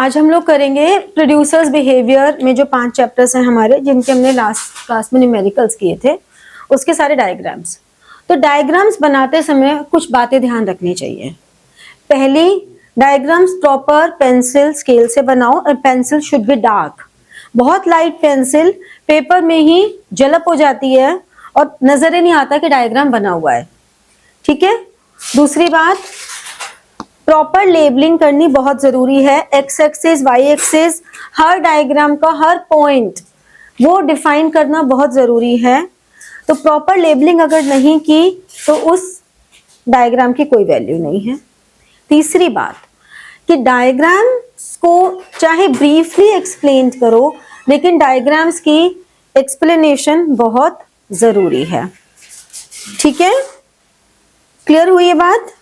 आज हम लोग करेंगे प्रोड्यूसर्स बिहेवियर में जो 5 चैप्टर्स हैं हमारे, जिनके हमने लास्ट क्लास में न्यूमेरिकल्स किए थे, उसके सारे डायग्राम्स। तो डायग्राम्स बनाते समय कुछ बातें ध्यान रखनी चाहिए। पहली, डायग्राम्स प्रॉपर पेंसिल स्केल से बनाओ और पेंसिल शुड बी डार्क। बहुत लाइट पेंसिल पेपर में ही जलप हो जाती है और नजर ही नहीं आता कि डायग्राम बना हुआ है। ठीक है। दूसरी बात, प्रॉपर लेबलिंग करनी बहुत जरूरी है। एक्स एक्सिस, वाई एक्सिस, हर डायग्राम का हर पॉइंट वो डिफाइन करना बहुत जरूरी है। तो प्रॉपर लेबलिंग अगर नहीं की तो उस डायग्राम की कोई वैल्यू नहीं है। तीसरी बात कि डायग्राम्स को चाहे ब्रीफली एक्सप्लेन करो, लेकिन डायग्राम्स की एक्सप्लेनेशन बहुत जरूरी है। ठीक है, क्लियर हुई ये बात?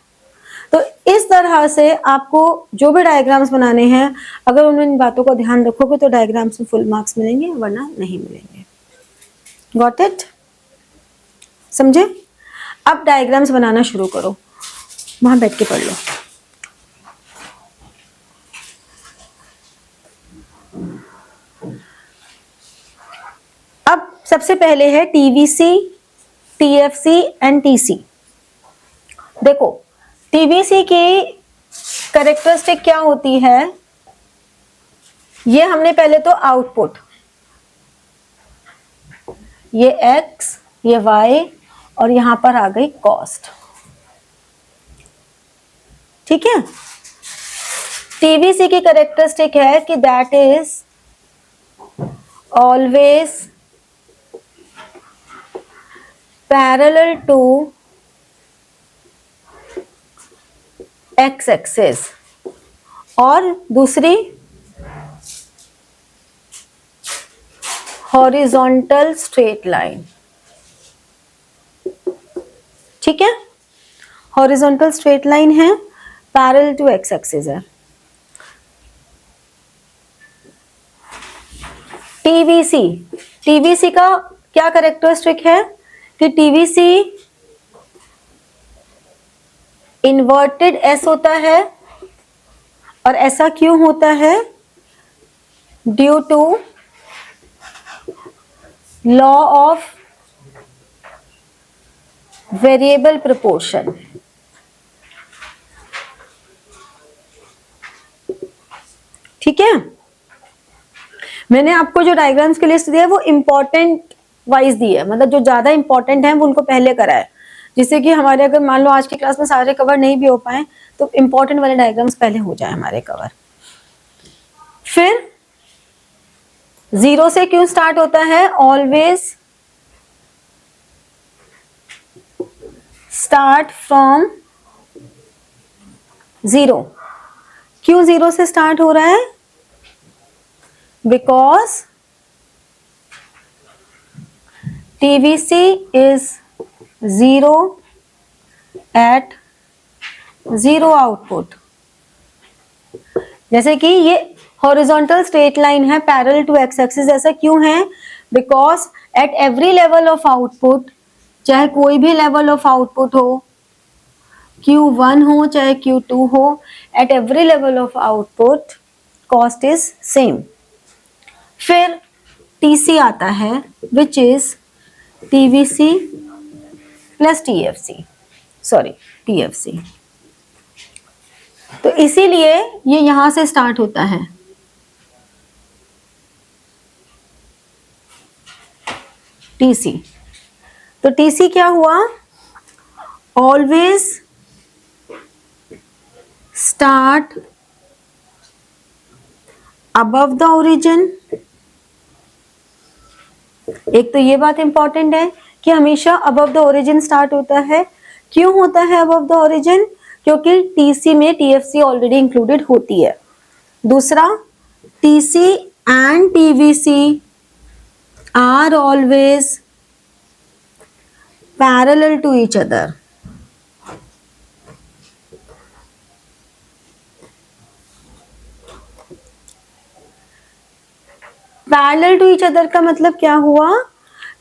तो इस तरह से आपको जो भी डायग्राम्स बनाने हैं, अगर उन इन बातों का ध्यान रखोगे तो डायग्राम्स में फुल मार्क्स मिलेंगे, वरना नहीं मिलेंगे। Got it? समझे? अब डायग्राम्स बनाना शुरू करो, वहां बैठ के पढ़ लो। अब सबसे पहले है टीवीसी, टीएफसी एंड टीसी। देखो, टीवीसी की कैरेक्टरिस्टिक क्या होती है, ये हमने पहले तो आउटपुट, ये एक्स, ये वाई और यहां पर आ गई कॉस्ट। ठीक है। टीवीसी की कैरेक्टरिस्टिक है कि that is always parallel to x axis, और दूसरी हॉरिजॉन्टल स्ट्रेट लाइन। ठीक है, हॉरिजॉन्टल स्ट्रेट लाइन है, पैरेलल टू एक्स एक्सिस है। टीवीसी, टीवीसी का क्या कैरेक्टरिस्टिक है कि टीवीसी इन्वर्टेड एस होता है, और ऐसा क्यों होता है? Due to law of variable proportion. ठीक है। मैंने आपको जो डायग्राम्स की लिस्ट दी है वो इंपॉर्टेंट वाइज दी है, मतलब जो ज्यादा इंपॉर्टेंट है वो उनको पहले करा है, जिससे कि हमारे अगर मान लो आज की क्लास में सारे कवर नहीं भी हो पाए तो इंपॉर्टेंट वाले डायग्राम्स पहले हो जाए हमारे कवर। फिर जीरो से क्यों स्टार्ट होता है? Always start from zero. क्यों जीरो से स्टार्ट हो रहा है? Because TVC is zero at zero output. जैसे कि ये हॉरिजॉन्टल स्ट्रेट लाइन है पैरेलल टू एक्स एक्सिस, ऐसा क्यों है? Because at every level of output, चाहे कोई भी लेवल ऑफ आउटपुट हो, Q1 हो चाहे Q2 हो, eight every level of output cost is same. फिर TC आता है which is TVC plus TFC, sorry TFC। तो इसीलिए ये यहां से स्टार्ट होता है। TC, तो TC क्या हुआ? Always start above the origin. एक तो ये बात इंपॉर्टेंट है कि हमेशा अबव द ओरिजिन स्टार्ट होता है। क्यों होता है अबव द ओरिजिन? क्योंकि टीसी में टीएफसी ऑलरेडी इंक्लूडेड होती है। दूसरा, TC and TVC are always parallel to each other. Parallel to each other का मतलब क्या हुआ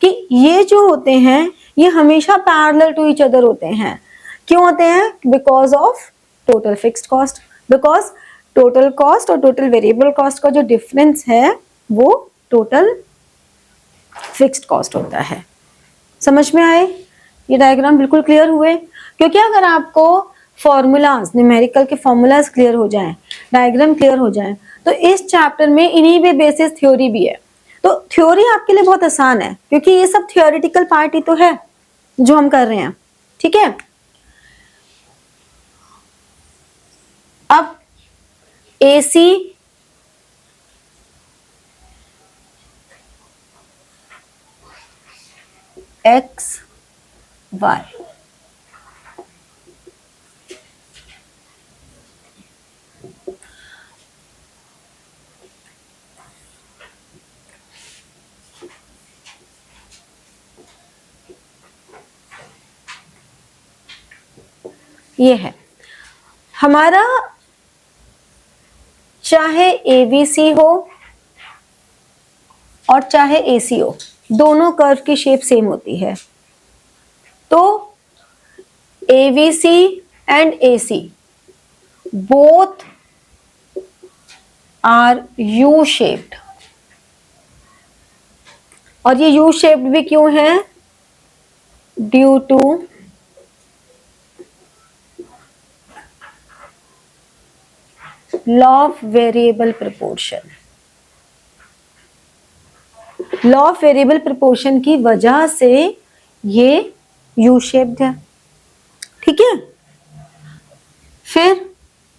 कि ये जो होते हैं ये हमेशा पैरेलल टू ईच अदर होते हैं। क्यों होते हैं? Because of total fixed cost. Because total cost और टोटल वेरिएबल कॉस्ट का जो डिफरेंस है वो टोटल फिक्स्ड कॉस्ट होता है। समझ में आए? ये डायग्राम बिल्कुल क्लियर हुए? क्योंकि अगर आपको फॉर्मूलाज, न्यूमेरिकल के फॉर्मूलाज क्लियर हो जाएं, डायग्राम क्लियर हो जाएं, तो इस चैप्टर में इन्हीं पे बेसिस थ्योरी भी है। तो थ्योरी आपके लिए बहुत आसान है क्योंकि ये सब थियोरेटिकल पार्ट ही तो है जो हम कर रहे हैं। ठीक है, अब AC X Y, ये है हमारा, चाहे ABC हो और चाहे AC हो, दोनों कर्व की शेप सेम होती है। तो AVC and AC both are U shaped, और ये यू शेप्ड भी क्यों है? Due to law of variable proportion. Law of variable proportion की वजह से ये यू शेप्ड है। ठीक है, फिर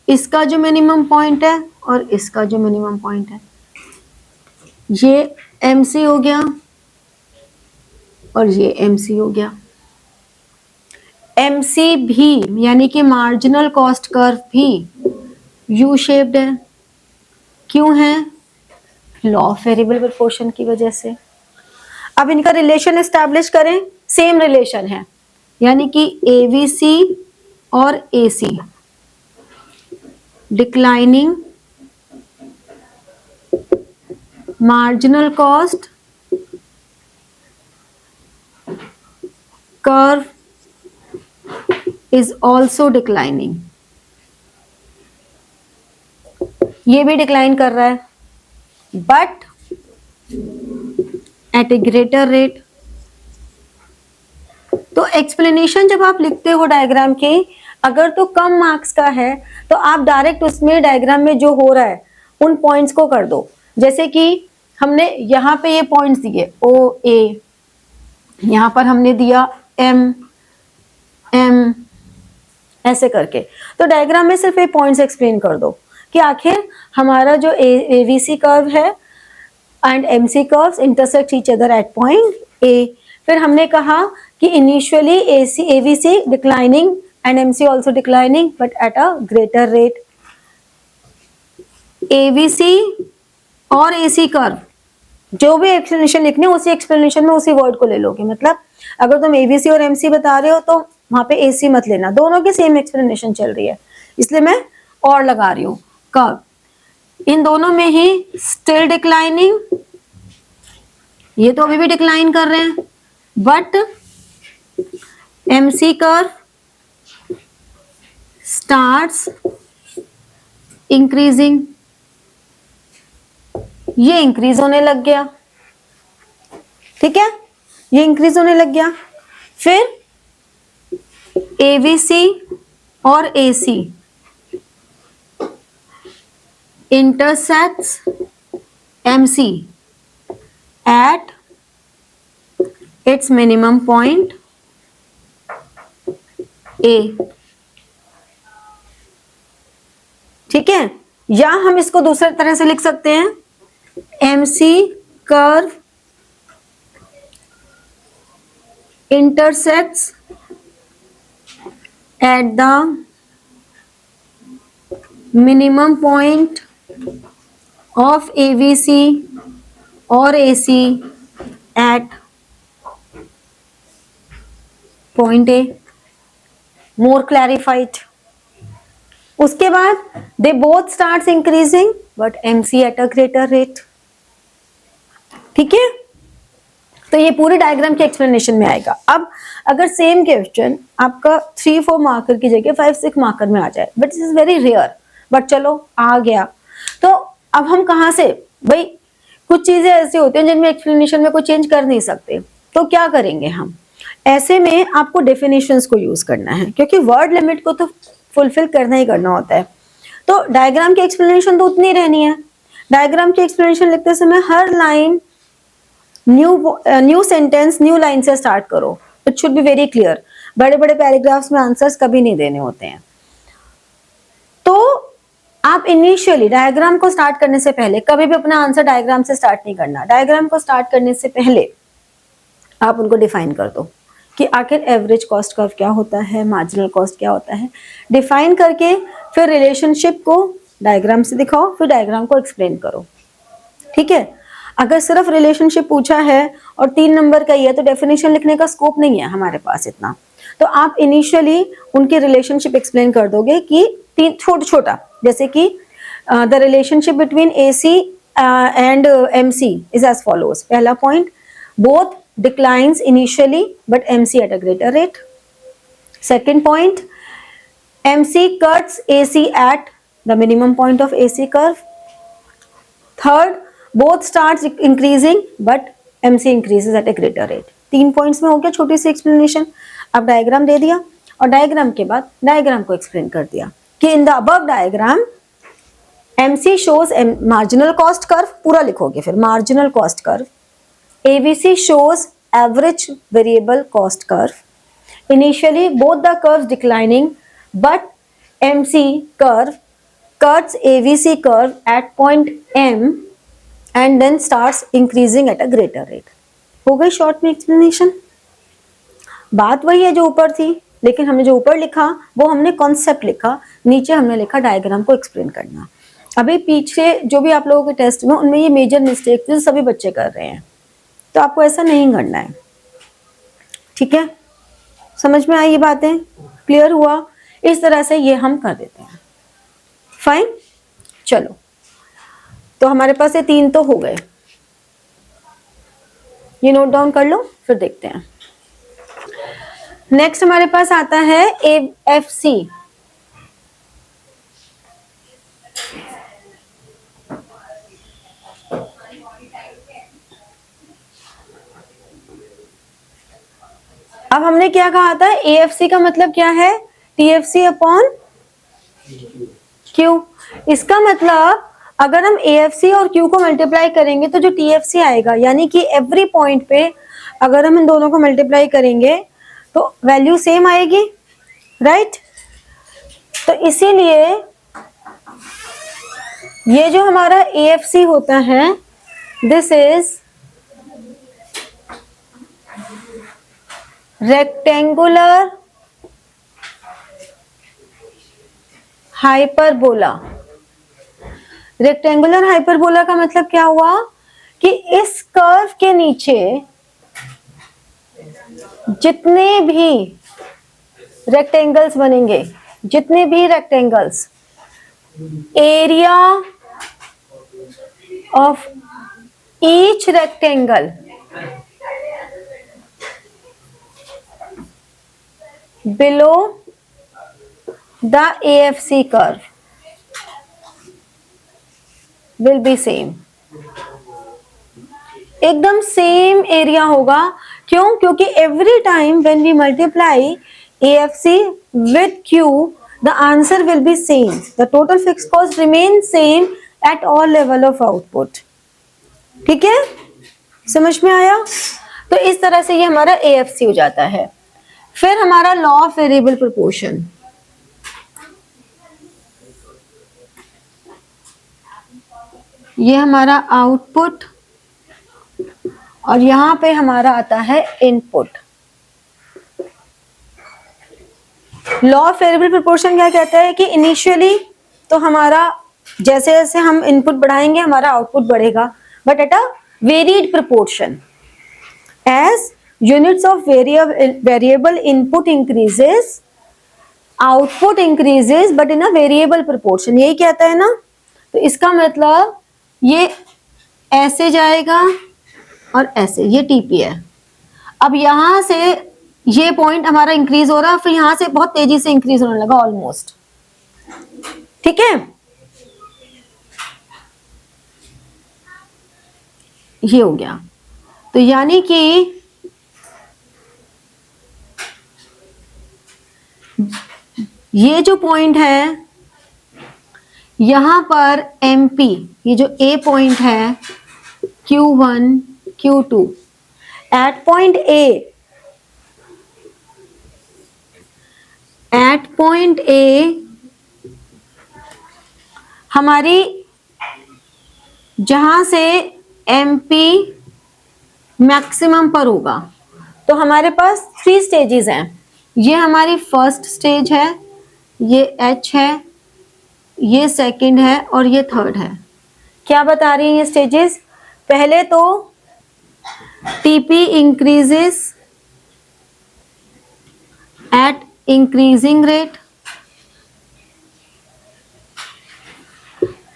इसका जो मिनिमम पॉइंट है और इसका जो मिनिमम पॉइंट है, ये MC हो गया और ये MC हो गया। MC भी यानी कि मार्जिनल कॉस्ट कर्व भी यू शेप्ड है। क्यों है? लॉ ऑफ वेरिएबल प्रोपोर्शन की वजह से। अब इनका रिलेशन एस्टैब्लिश करें, सेम रिलेशन है, यानी कि AVC और AC declining marginal cost curve is also declining. ये भी डिक्लाइन कर रहा है but at A greater rate. तो एक्सप्लेनेशन जब आप लिखते हो डायग्राम की, अगर तो कम मार्क्स का है तो आप डायरेक्ट उसमें डायग्राम में जो हो रहा है उन पॉइंट्स को कर दो। जैसे कि हमने यहाँ पे ये पॉइंट्स दिए OA, यहाँ पर हमने दिया M ऐसे करके, तो डायग्राम में सिर्फ ये पॉइंट्स एक्सप्लेन कर दो कि आखिर हमारा जो AVC कर्व है and MC curves intersect each other at point A। फिर हमने कहा कि initially AVC declining and MC also declining but at a greater rate. AVC और AC कर्व जो भी एक्सप्लेनेशन लिखने उसी एक्सप्लेनेशन में उसी वर्ड को ले लोगे। मतलब अगर तुम AVC और MC बता रहे हो तो वहां पे AC मत लेना, दोनों की सेम एक्सप्लेनेशन चल रही है, इसलिए मैं और लगा रही हूँ कर्व। इन दोनों में ही स्टिल डिक्लाइनिंग, ये तो अभी भी डिक्लाइन कर रहे हैं, but MC curve starts increasing, ये इंक्रीज होने लग गया। ठीक है, ये इंक्रीज होने लग गया। फिर AVC और AC intersects MC at its minimum point A। ठीक है, या हम इसको दूसरे तरह से लिख सकते हैं, MC curve intersects at the minimum point of AVC or AC at point A। more clarified। उसके बाद they both starts increasing but MC at a greater rate। ठीक है, तो ये पूरे डायग्राम के एक्सप्लेनेशन में आएगा। अब अगर सेम क्वेश्चन आपका 3-4 मार्कर की जगह 5-6 मार्कर में आ जाए, but this is very rare, but चलो आ गया। तो अब हम कहाँ से, भाई कुछ चीजें ऐसी होती हैं जिनमें एक्सप्लेनेशन में कोई चेंज कर नहीं सकते, तो क्या करेंगे हम, ऐसे में आपको डेफिनेशंस को यूज करना है, क्योंकि वर्ड लिमिट को तो फुलफिल करना ही करना होता है। तो डायग्राम की एक्सप्लेनेशन तो उतनी रहनी है। डायग्राम की एक्सप्लेनेशन लिखते समय हर line new sentence new line से स्टार्ट करो। It should be very clear. बड़े बड़े पैराग्राफ्स में आंसर्स कभी नहीं देने होते हैं। तो आप इनिशियली डायग्राम को स्टार्ट करने से पहले कभी भी अपना आंसर डायग्राम से स्टार्ट नहीं करना। डायग्राम को स्टार्ट करने से पहले आप उनको डिफाइन कर दो कि आखिर एवरेज कॉस्ट कर्व क्या होता है, मार्जिनल कॉस्ट क्या होता है। डिफाइन करके फिर रिलेशनशिप को डायग्राम से दिखाओ, फिर डायग्राम को एक्सप्लेन करो। ठीक है। अगर सिर्फ रिलेशनशिप पूछा है और 3 नंबर का ही है तो डेफिनेशन लिखने का स्कोप नहीं है हमारे पास इतना। तो आप इनिशियली उनके रिलेशनशिप एक्सप्लेन कर दोगे कि छोटा छोटा, जैसे कि the relationship between AC and MC is as follows. पहला point, both declines initially but MC at a greater rate. Second point, MC cuts AC at the minimum point of AC curve. Third, both starts increasing but MC increases at a greater rate. 3 points में हो गया छोटी सी explanation। अब diagram दे दिया और diagram के बाद diagram को एक्सप्लेन कर दिया कि in the above diagram MC shows marginal cost curve, पूरा लिखोगे फिर marginal cost curve। ABC shows average variable cost curve. Initially, both the curves declining, but MC curve cuts ABC curve at point M and then starts increasing at a greater rate. हो गई short में explanation. बात वही है जो ऊपर थी, लेकिन हमने जो ऊपर लिखा वो हमने कॉन्सेप्ट लिखा, नीचे हमने लिखा डायग्राम को एक्सप्लेन करना। अभी पीछे जो भी आप लोगों के टेस्ट में उनमें ये मेजर मिस्टेक जो सभी बच्चे कर रहे हैं, तो आपको ऐसा नहीं करना है। ठीक है, समझ में आई ये बातें, क्लियर हुआ? इस तरह से ये हम कर देते हैं। फाइन, चलो तो हमारे पास ये 3 तो हो गए, ये नोट डाउन कर लो, फिर देखते हैं। नेक्स्ट हमारे पास आता है AFC। अब हमने क्या कहा था, AFC का मतलब क्या है, TFC अपॉन Q। इसका मतलब अगर हम AFC और Q को मल्टीप्लाई करेंगे तो जो TFC आएगा, यानी कि एवरी पॉइंट पे अगर हम इन दोनों को मल्टीप्लाई करेंगे तो वैल्यू सेम आएगी, राइट। तो इसीलिए ये जो हमारा AFC होता है, this is rectangular hyperbola. Rectangular hyperbola का मतलब क्या हुआ कि इस कर्व के नीचे जितने भी रेक्टेंगल्स बनेंगे, जितने भी rectangles, area of each rectangle below the AFC curve will be same। एकदम सेम एरिया होगा। क्यों? क्योंकि every time when we multiply AFC with Q, the answer will be same. The total fixed cost remains same at all level of output। ठीक है, समझ में आया? तो इस तरह से ये हमारा AFC हो जाता है। फिर हमारा लॉ ऑफ वेरिएबल प्रोपोर्शन, ये हमारा आउटपुट और यहां पे हमारा आता है input. Law of variable proportion क्या कहता है कि इनिशियली तो हमारा जैसे जैसे हम इनपुट बढ़ाएंगे हमारा आउटपुट बढ़ेगा, but at a varied proportion. As units of variable input increases, output increases but in a variable proportion। यही कहता है ना। तो इसका मतलब ये ऐसे जाएगा और ऐसे, ये TP है। अब यहां से ये पॉइंट हमारा इंक्रीज हो रहा है, फिर यहां से बहुत तेजी से इंक्रीज होने लगा ऑलमोस्ट। ठीक है, ये हो गया। तो यानी कि ये जो पॉइंट है यहां पर MP, ये जो A पॉइंट है Q1 Q2, eight point A हमारी जहां से MP मैक्सिमम पर होगा। तो हमारे पास 3 स्टेजेस हैं। ये हमारी फर्स्ट स्टेज है, ये H है, ये सेकंड है और ये थर्ड है। क्या बता रही हैं ये स्टेजेस? पहले तो TP increases at increasing rate,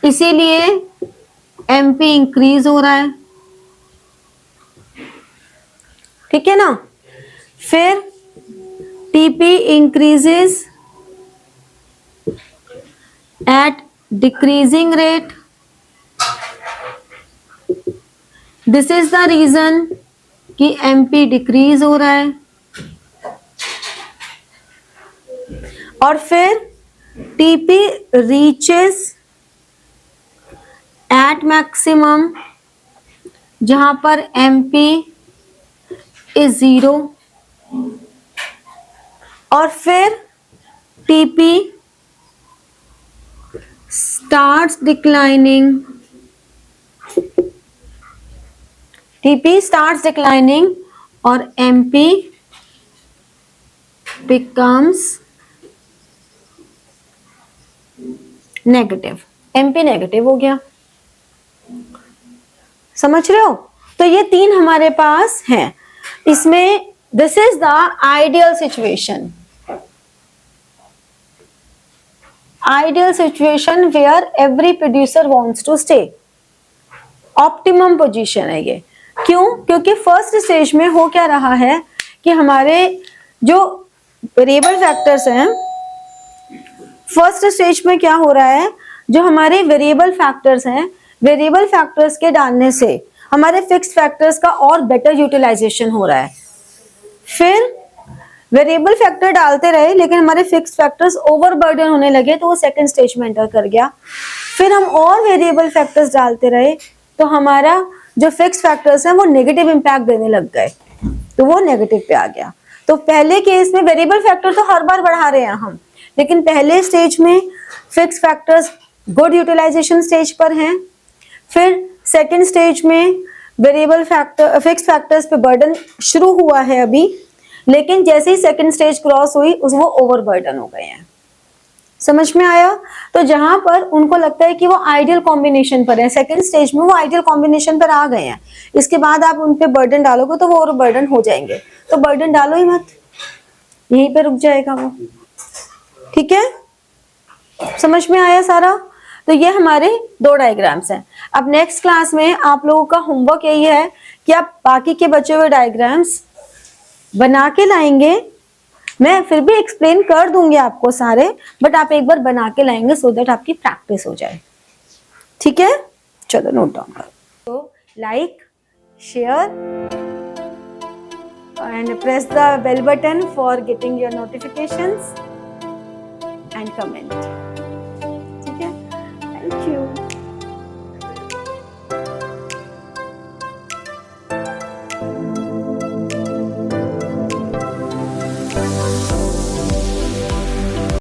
इसीलिए MP इंक्रीज हो रहा है, ठीक है ना। फिर TP increases at decreasing rate, this is the reason कि MP डिक्रीज हो रहा है। और फिर TP रीचेस एट मैक्सिमम जहां पर MP इज 0, और फिर TP starts declining, और MP becomes negative. MP negative हो गया, समझ रहे हो। तो ये 3 हमारे पास हैं। इसमें this is the ideal situation, where every producer wants to stay. Optimum position है ये। क्यों? क्योंकि फर्स्ट स्टेज में हो क्या रहा है कि हमारे जो वेरिएबल फैक्टर्स हैं, फर्स्ट स्टेज में क्या हो रहा है, जो हमारे वेरिएबल फैक्टर्स हैं, वेरिएबल फैक्टर्स के डालने से हमारे फिक्स्ड फैक्टर्स का और बेटर यूटिलाइजेशन हो रहा है। फिर वेरिएबल फैक्टर डालते रहे लेकिन हमारे फिक्स्ड फैक्टर्स ओवरबर्डन होने लगे, तो वो सेकंड स्टेज में एंटर कर गया। फिर हम और वेरिएबल फैक्टर्स डालते रहे तो हमारा जो फिक्स्ड फैक्टर्स हैं वो नेगेटिव इंपैक्ट देने लग गए, तो वो नेगेटिव पे आ गया। तो पहले केस में वेरिएबल फैक्टर तो हर बार बढ़ा रहे हैं हम, लेकिन पहले स्टेज में fixed factors good utilisation stage पर हैं। फिर सेकंड स्टेज में वेरिएबल फैक्टर फिक्स्ड फैक्टर्स पे बर्डन शुरू हुआ है अभी, लेकिन जैसे ही सेकंड स्टेज क्रॉस हुई वो ओवरबर्डन हो गए हैं। समझ में आया? तो जहां पर उनको लगता है कि वो आइडियल कॉम्बिनेशन पर है, सेकंड स्टेज में वो आइडियल कॉम्बिनेशन पर आ गए हैं, इसके बाद आप उन पे बर्डन डालोगे तो वो ओवरबर्डन हो जाएंगे। तो बर्डन डालो ही मत, यहीं पे रुक जाएगा वो, ठीक है। समझ में आया सारा? तो ये हमारे 2 डायग्राम्स हैं। अब नेक्स्ट क्लास में आप लोगों का होमवर्क यही है कि आप बाकी के बचे हुए डायग्राम्स बना के लाएंगे। मैं फिर भी एक्सप्लेन कर दूंगी आपको सारे, बट आप एक बार बना के लाएंगे सो दैट आपकी प्रैक्टिस हो जाए, ठीक है। चलो नोट डाउन करो। तो like, share and press the bell button for getting your notifications and comment.